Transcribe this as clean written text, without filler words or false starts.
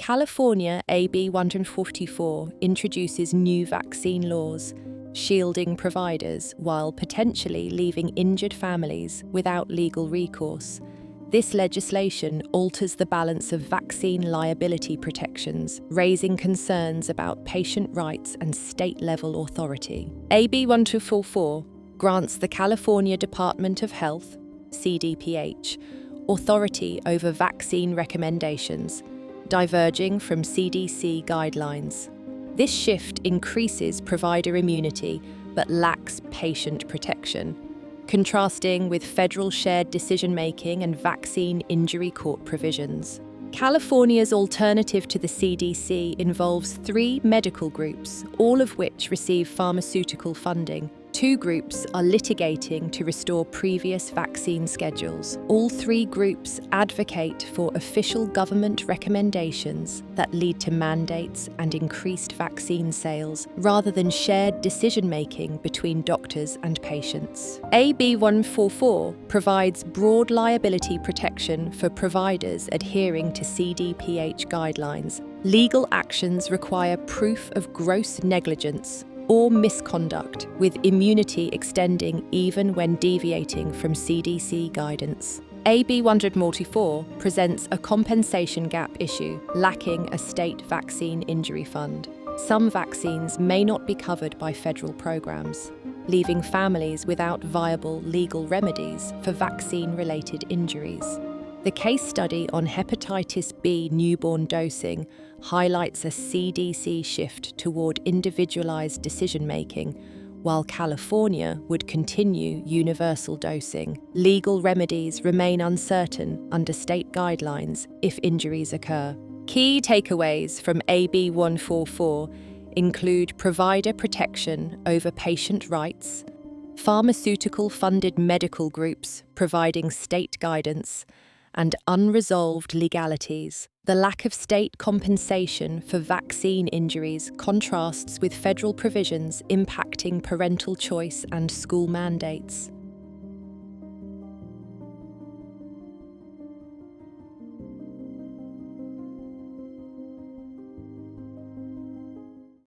California AB 144 introduces new vaccine laws, shielding providers while potentially leaving injured families without legal recourse. This legislation alters the balance of vaccine liability protections, raising concerns about patient rights and state-level authority. AB 1244 grants the California Department of Health, CDPH, authority over vaccine recommendations, diverging from CDC guidelines. This shift increases provider immunity but lacks patient protection, contrasting with federal shared decision-making and vaccine injury court provisions. California's alternative to the CDC involves 3 medical groups, all of which receive pharmaceutical funding. 2 groups are litigating to restore previous vaccine schedules. All 3 groups advocate for official government recommendations that lead to mandates and increased vaccine sales, rather than shared decision-making between doctors and patients. AB 144 provides broad liability protection for providers adhering to CDPH guidelines. Legal actions require proof of gross negligence or misconduct, with immunity extending even when deviating from CDC guidance. AB 144 presents a compensation gap issue, lacking a state vaccine injury fund. Some vaccines may not be covered by federal programs, leaving families without viable legal remedies for vaccine-related injuries. The case study on hepatitis B newborn dosing highlights a CDC shift toward individualized decision-making, while California would continue universal dosing. Legal remedies remain uncertain under state guidelines if injuries occur. Key takeaways from AB 144 include provider protection over patient rights, pharmaceutical-funded medical groups providing state guidance, and unresolved legalities. The lack of state compensation for vaccine injuries contrasts with federal provisions impacting parental choice and school mandates.